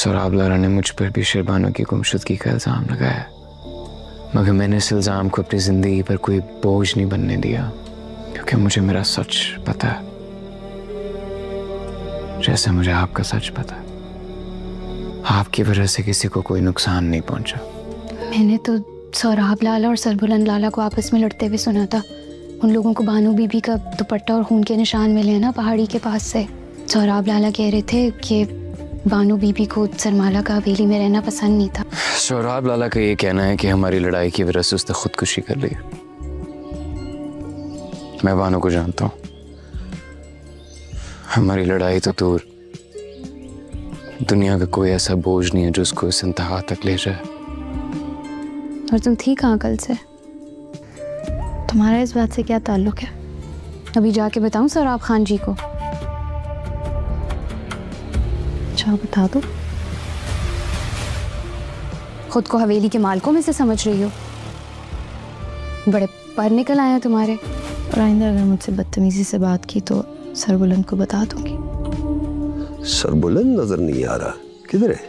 सोराब लाला ने मुझ पर भी शरबानो की गुमशुदगी का इल्ज़ाम लगाया, मगर मैंने इस इल्ज़ाम को अपनी ज़िंदगी पर कोई बोझ नहीं बनने दिया, क्योंकि मुझे मेरा सच पता है, जैसे मुझे आपका सच पता है। आपकी वजह से किसी को कोई नुकसान नहीं पहुंचा। मैंने तो सोराब लाला और सरबुलंद लाला को आपस में लड़ते हुए सुना था। उन लोगों को बानो बीबी का दुपट्टा और खून के निशान मिले हैं ना पहाड़ी के पास से। सोराब लाला कह रहे थे कि बानो बीबी को सरमाला का हवेली में रहना पसंद नहीं था। सोराब लाला का ये कहना है कि हमारी लड़ाई की वजह से उसने खुदकुशी कर ली। मैं बानो को जानता हूँ, हमारी लड़ाई तो दूर, दुनिया का कोई ऐसा बोझ नहीं है जो उसको इस इंतहा तक ले जाए। और तुम थी कहाँ कल से? तुम्हारा इस बात से क्या ताल्लुक है? अभी जाके बताऊं सोराब खान जी को? अच्छा बता दो। खुद को हवेली के मालिकों में से समझ रही हो? बड़े पर निकल आए हैं तुम्हारे। और आइंदा अगर मुझसे बदतमीजी से बात की तो सरबुलंद को बता दूंगी। सरबुलंद नजर नहीं आ रहा, किधर है?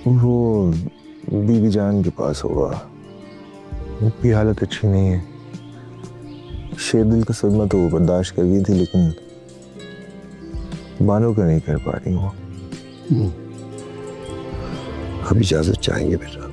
वो बीबी जान के पास होगा, उनकी हालत अच्छी नहीं है। शेर दिल का सदमा तो वो बर्दाश्त कर गई थी, लेकिन बानो का नहीं कर पा रही वो। अब इजाजत चाहेंगे बेटा।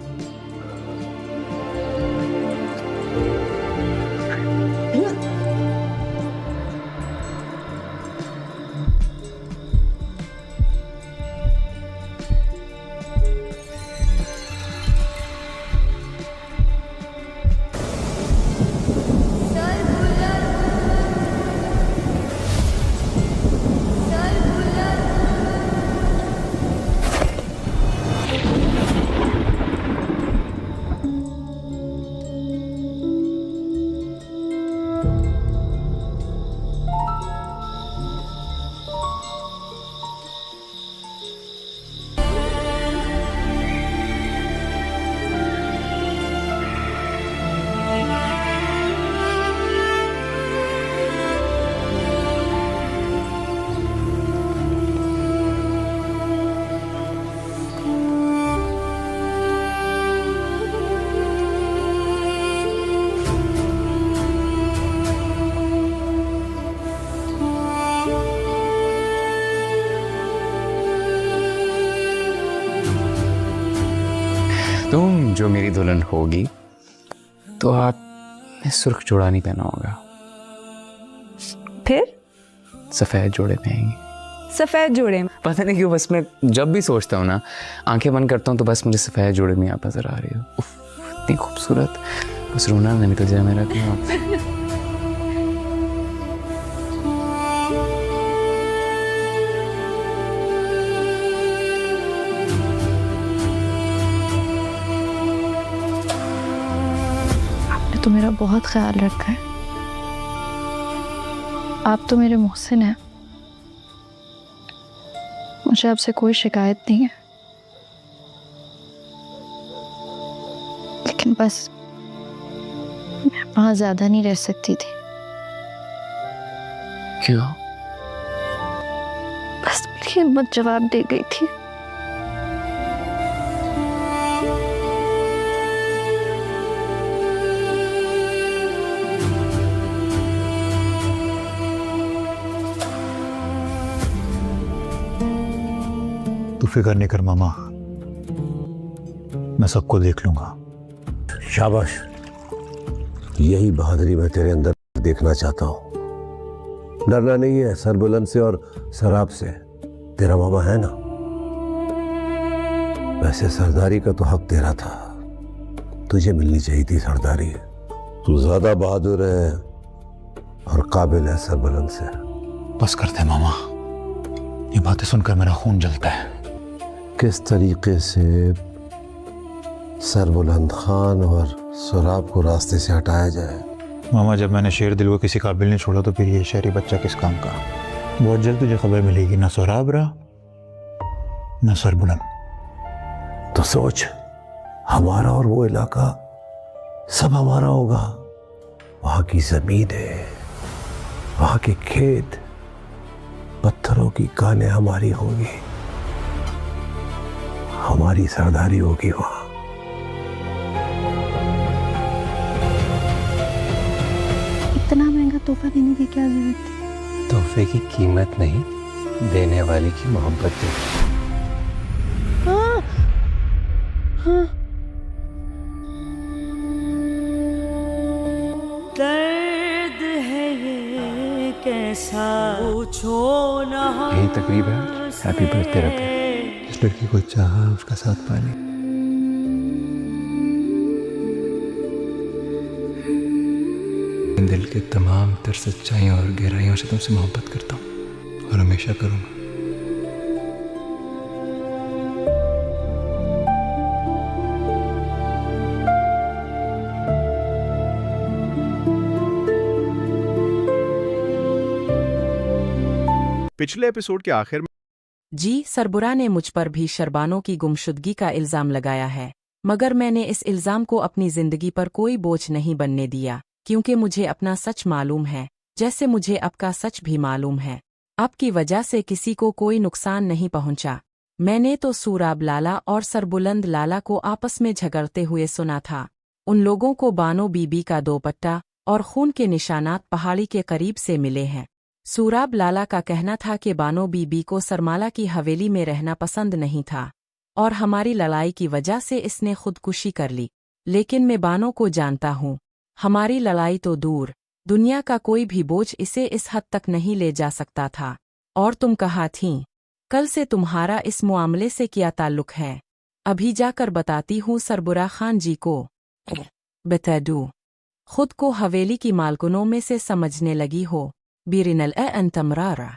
तुम जो मेरी दुल्हन होगी तो आपने सुर्ख जोड़ा नहीं पहना होगा, फिर सफेद जोड़े पहनेंगी। सफेद जोड़े में? पता नहीं क्यों, बस मैं जब भी सोचता हूँ ना, आंखें बंद करता हूँ तो बस मुझे सफेद जोड़े में आप नजर आ रही हो। इतनी खूबसूरत, बस रोना न निकल जाए मेरा क्यों। तो मेरा बहुत ख्याल रखा है। आप तो मेरे मोहसिन हैं, मुझे आपसे कोई शिकायत नहीं है, लेकिन बस मैं वहां ज्यादा नहीं रह सकती थी। क्यों? बस मेरी हिम्मत जवाब दे गई थी। तू फिक्र नहीं कर मामा, मैं सबको देख लूंगा। शाबाश, यही बहादुरी मैं तेरे अंदर देखना चाहता हूं। डरना नहीं है सरबुलंद से और शराब से, तेरा मामा है ना। वैसे सरदारी का तो हक तेरा था, तुझे मिलनी चाहिए थी सरदारी। तू ज्यादा बहादुर है और काबिल है सरबुलंद से। बस करते मामा, ये बातें सुनकर मेरा खून जलता है। किस तरीके से सरबुलंद खान और सोराब को रास्ते से हटाया जाए? मामा, जब मैंने शेर दिल को किसी काबिल नहीं छोड़ा तो फिर ये शहरी बच्चा किस काम का? बहुत जल्द तुझे खबर मिलेगी, ना सोराब रहा ना सरबुलंद। तो सोच, हमारा और वो इलाका सब हमारा होगा। वहां की जमीन है, वहां के खेत, पत्थरों की कानें हमारी होंगी। हमारी सरदारी होगी वहां। इतना महंगा तोहफा देने की क्या जरूरत थी? तोहफे की कीमत नहीं, देने वाले की मोहब्बत देखी। हाँ, हाँ। दर्द है ये कैसा पूछो ना। यही तकरीब है। हैप्पी बर्थडे रब्बे। इस लड़की को चाहा, उसका साथ पाने। दिल के तमाम तर सच्चाइयों और गहराइयों से तुमसे मोहब्बत करता हूँ और हमेशा करूँगा। पिछले एपिसोड के आखिर में जी सरबुरा ने मुझ पर भी शरबानों की गुमशुदगी का इल्जाम लगाया है, मगर मैंने इस इल्जाम को अपनी जिंदगी पर कोई बोझ नहीं बनने दिया, क्योंकि मुझे अपना सच मालूम है, जैसे मुझे आपका सच भी मालूम है। आपकी वजह से किसी को कोई नुकसान नहीं पहुंचा। मैंने तो सूराब लाला और सरबुलंद लाला को आपस में झगड़ते हुए सुना था। उन लोगों को बानो बीबी का दोपट्टा और खून के निशानात पहाड़ी के करीब से मिले हैं। सूराब लाला का कहना था कि बानो बीबी को सरमाला की हवेली में रहना पसंद नहीं था और हमारी लड़ाई की वजह से इसने खुदकुशी कर ली। लेकिन मैं बानो को जानता हूँ, हमारी लड़ाई तो दूर, दुनिया का कोई भी बोझ इसे इस हद तक नहीं ले जा सकता था। और तुम कहा थीं, कल से तुम्हारा इस मामले से क्या ताल्लुक है? अभी जाकर बताती हूँ सरबुरा खान जी को। बता दूँ, खुद को हवेली की मालकुनों में से समझने लगी हो। बीरिनल अंतमरारा।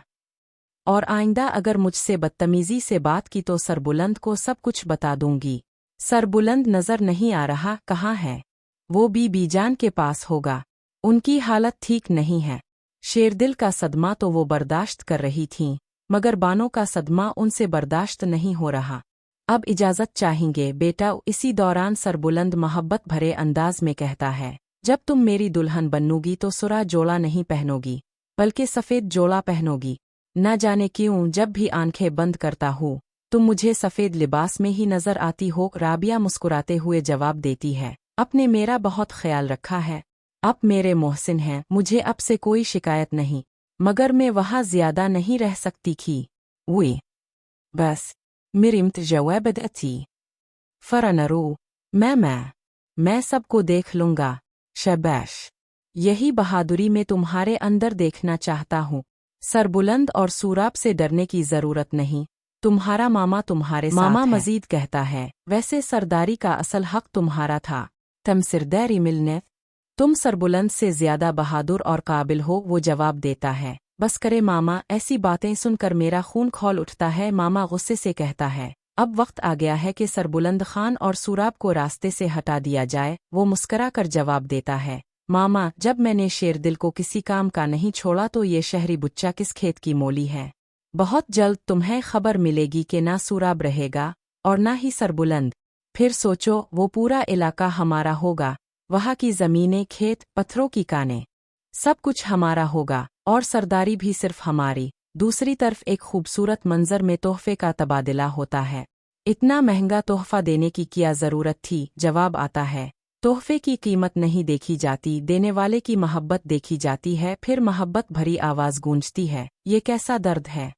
और आइंदा अगर मुझसे बदतमीजी से बात की तो सरबुलंद को सब कुछ बता दूंगी। सरबुलंद नजर नहीं आ रहा, कहाँ है? वो बीजान के पास होगा। उनकी हालत ठीक नहीं है। शेरदिल का सदमा तो वो बर्दाश्त कर रही थीं, मगर बानो का सदमा उनसे बर्दाश्त नहीं हो रहा। अब इजाजत चाहेंगे बेटा। इसी दौरान सरबुलंद मोहब्बत भरे अंदाज में कहता है, जब तुम मेरी दुल्हन बनोगी तो सुरा जोड़ा नहीं पहनोगी, बल्कि सफ़ेद जोड़ा पहनोगी। न जाने क्यों जब भी आंखें बंद करता हूँ तुम मुझे सफ़ेद लिबास में ही नजर आती हो। राबिया मुस्कुराते हुए जवाब देती है, आपने मेरा बहुत ख्याल रखा है, आप मेरे मोहसिन हैं, मुझे अब से कोई शिकायत नहीं, मगर मैं वहाँ ज्यादा नहीं रह सकती थी। वी बस मिरिमत जवाब देती फरनरू मैं सबको देख लूंगा। शबाश, यही बहादुरी मैं तुम्हारे अंदर देखना चाहता हूँ। सरबुलंद और सूराब से डरने की जरूरत नहीं, तुम्हारा मामा तुम्हारे मामा साथ मजीद कहता है, वैसे सरदारी का असल हक तुम्हारा था। तम सिरदारी मिलने, तुम सरबुलंद से ज्यादा बहादुर और काबिल हो। वो जवाब देता है, बस करे मामा, ऐसी बातें सुनकर मेरा खून खौल उठता है। मामा गुस्से से कहता है, अब वक्त आ गया है कि सरबुलंद खान और सूराब को रास्ते से हटा दिया जाए। वो मुस्करा कर जवाब देता है, मामा, जब मैंने शेरदिल को किसी काम का नहीं छोड़ा तो ये शहरी बुच्चा किस खेत की मोली है। बहुत जल्द तुम्हें खबर मिलेगी कि ना सूराब रहेगा और ना ही सरबुलंद। फिर सोचो, वो पूरा इलाका हमारा होगा, वहाँ की ज़मीनें, खेत, पत्थरों की कानें, सब कुछ हमारा होगा और सरदारी भी सिर्फ हमारी। दूसरी तरफ एक खूबसूरत मंजर में तोहफे का तबादला होता है। इतना महंगा तोहफा देने की क्या ज़रूरत थी? जवाब आता है, तोहफे की कीमत नहीं देखी जाती, देने वाले की मोहब्बत देखी जाती है। फिर मोहब्बत भरी आवाज़ गूंजती है, ये कैसा दर्द है।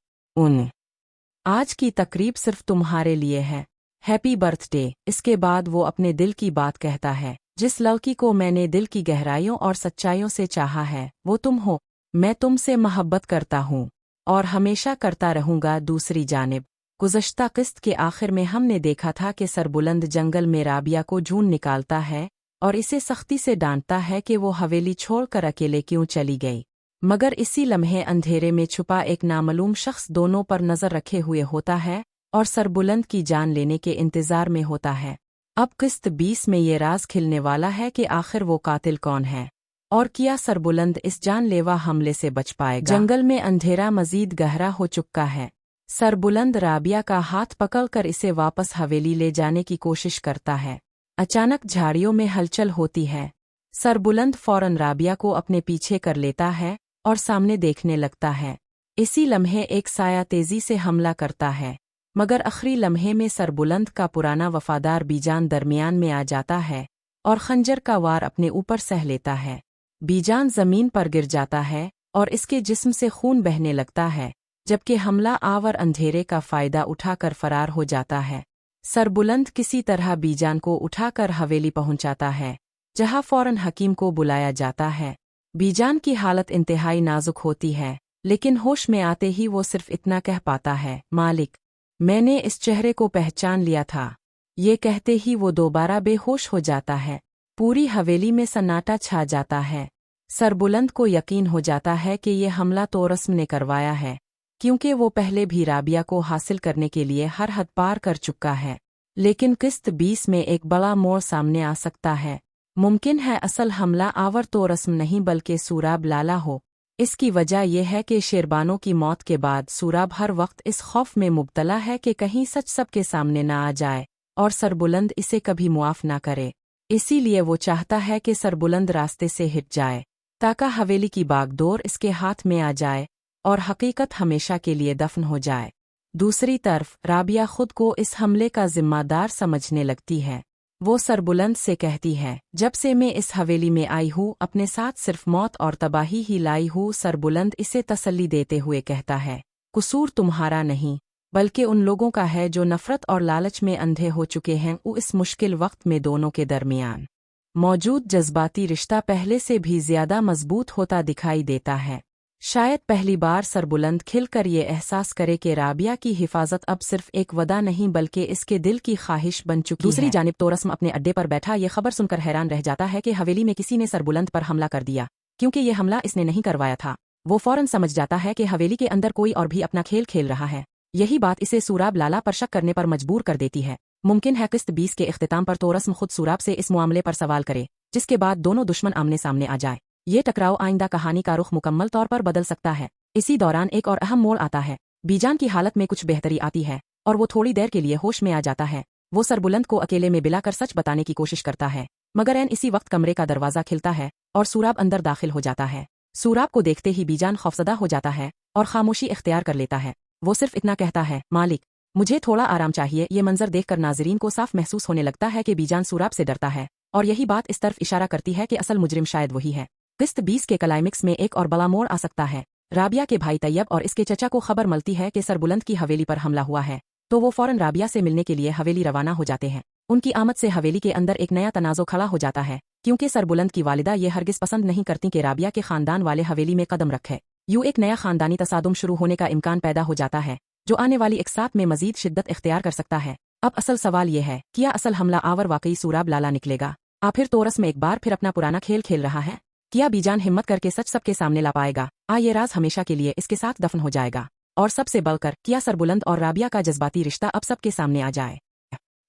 आज की तकरीब सिर्फ तुम्हारे लिए है, हैप्पी बर्थडे। इसके बाद वो अपने दिल की बात कहता है, जिस लड़की को मैंने दिल की गहराइयों और सच्चाइयों से चाहा है वो तुम हो। मैं तुमसे मोहब्बत करता हूँ और हमेशा करता रहूँगा। दूसरी जानिब गुज़श्ता किस्त के आखिर में हमने देखा था कि सरबुलंद जंगल में राबिया को ढूंढ निकालता है और इसे सख्ती से डांटता है कि वो हवेली छोड़कर अकेले क्यों चली गई। मगर इसी लम्हे अंधेरे में छुपा एक नामालूम शख्स दोनों पर नज़र रखे हुए होता है और सरबुलंद की जान लेने के इंतज़ार में होता है। अब किस्त 20 में ये राज खिलने वाला है कि आखिर वो कातिल कौन है और क्या सरबुलंद इस जानलेवा हमले से बच पाएगा। जंगल में अंधेरा मजीद गहरा हो चुका है। सरबुलंद राबिया का हाथ पकड़कर इसे वापस हवेली ले जाने की कोशिश करता है। अचानक झाड़ियों में हलचल होती है। सरबुलंद फौरन राबिया को अपने पीछे कर लेता है और सामने देखने लगता है। इसी लम्हे एक साया तेजी से हमला करता है। मगर आखिरी लम्हे में सरबुलंद का पुराना वफादार बीजान दरमियान में आ जाता है और खंजर का वार अपने ऊपर सह लेता है। बीजान जमीन पर गिर जाता है और इसके जिस्म से खून बहने लगता है, जबकि हमला आवर अंधेरे का फायदा उठाकर फरार हो जाता है। सरबुलंद किसी तरह बीजान को उठाकर हवेली पहुंचाता है, जहां फौरन हकीम को बुलाया जाता है। बीजान की हालत इंतहाई नाजुक होती है, लेकिन होश में आते ही वो सिर्फ इतना कह पाता है, मालिक, मैंने इस चेहरे को पहचान लिया था। ये कहते ही वो दोबारा बेहोश हो जाता है। पूरी हवेली में सन्नाटा छा जाता है। सरबुलंद को यकीन हो जाता है कि ये हमला तोरस्म ने करवाया है, क्योंकि वो पहले भी राबिया को हासिल करने के लिए हर हद पार कर चुका है। लेकिन किस्त 20 में एक बड़ा मोड़ सामने आ सकता है। मुमकिन है असल हमला आवर तोरस्म नहीं बल्कि सूराब लाला हो। इसकी वजह यह है कि शेरबानों की मौत के बाद सूराब हर वक्त इस खौफ में मुब्तला है कि कहीं सच सबके सामने ना आ जाए और सरबुलंद इसे कभी मुआफ ना करे। इसीलिए वो चाहता है कि सरबुलंद रास्ते से हिट जाए, ताकि हवेली की बागडोर इसके हाथ में आ जाए और हकीकत हमेशा के लिए दफन हो जाए। दूसरी तरफ राबिया खुद को इस हमले का जिम्मेदार समझने लगती है। वो सरबुलंद से कहती है, जब से मैं इस हवेली में आई हूँ अपने साथ सिर्फ मौत और तबाही ही लाई हूँ। सरबुलंद इसे तसल्ली देते हुए कहता है, कसूर तुम्हारा नहीं बल्कि उन लोगों का है जो नफरत और लालच में अंधे हो चुके हैं। वो इस मुश्किल वक्त में दोनों के दरमियान मौजूद जज्बाती रिश्ता पहले से भी ज्यादा मजबूत होता दिखाई देता है। शायद पहली बार सरबुलंद खिलकर ये एहसास करे कि राबिया की हिफाजत अब सिर्फ एक वदा नहीं बल्कि इसके दिल की ख्वाहिश बन चुकी है। दूसरी जानिब तोरस्म अपने अड्डे पर बैठा ये खबर सुनकर हैरान रह जाता है कि हवेली में किसी ने सरबुलंद पर हमला कर दिया। क्योंकि ये हमला इसने नहीं करवाया था, वो फौरन समझ जाता है कि हवेली के अंदर कोई और भी अपना खेल खेल रहा है। यही बात इसे सूराब लाला पर शक करने पर मजबूर कर देती है। मुमकिन है किस्त 20 के इख्तिताम पर तोरस्म खुद सूराब से इस मामले पर सवाल करे, जिसके बाद दोनों दुश्मन आमने सामने आ जाए। ये टकराव आइंदा कहानी का रुख मुकम्मल तौर पर बदल सकता है। इसी दौरान एक और अहम मोड़ आता है। बीजान की हालत में कुछ बेहतरी आती है और वो थोड़ी देर के लिए होश में आ जाता है। वो सरबुलंद को अकेले में बिलाकर सच बताने की कोशिश करता है, मगर ऐन इसी वक्त कमरे का दरवाजा खिलता है और सूराब अंदर दाखिल हो जाता है। सूराब को देखते ही बीजान खौफजदा हो जाता है और खामोशी इख्तियार कर लेता है। वो सिर्फ इतना कहता है, मालिक, मुझे थोड़ा आराम चाहिए। ये मंजर देखकर नाजरीन को साफ महसूस होने लगता है कि बीजान सूराब से डरता है और यही बात इस तरफ इशारा करती है कि असल मुजरिम शायद वही है। किस्त 20 के क्लाइमेक्स में एक और बड़ा मोड़ आ सकता है। राबिया के भाई तैयब और इसके चचा को खबर मिलती है कि सरबुलंद की हवेली पर हमला हुआ है, तो वो फौरन राबिया से मिलने के लिए हवेली रवाना हो जाते हैं। उनकी आमद से हवेली के अंदर एक नया तनाज़ो खड़ा हो जाता है, क्योंकि सरबुलंद की वालिदा ये हरगिज पसंद नहीं करती कि राबिया के खानदान वाले हवेली में कदम रखे। यूं एक नया खानदानी तसादुम शुरू होने का इम्कान पैदा हो जाता है, जो आने वाली एक साथ में मजीद शिद्दत इख्तियार कर सकता है। अब असल सवाल ये है, क्या असल हमला आवर वाकई सूराब लाला निकलेगा? आखिर तोरस्म एक बार फिर अपना पुराना खेल खेल रहा है? क्या बीजान हिम्मत करके सच सबके सामने ला पाएगा? ये राज हमेशा के लिए इसके साथ दफन हो जाएगा? और सबसे बढ़कर क्या सरबुलंद और राबिया का जज्बाती रिश्ता अब सबके सामने आ जाए?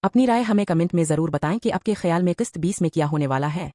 अपनी राय हमें कमेंट में जरूर बताएं कि आपके ख्याल में किस्त 20 में क्या होने वाला है।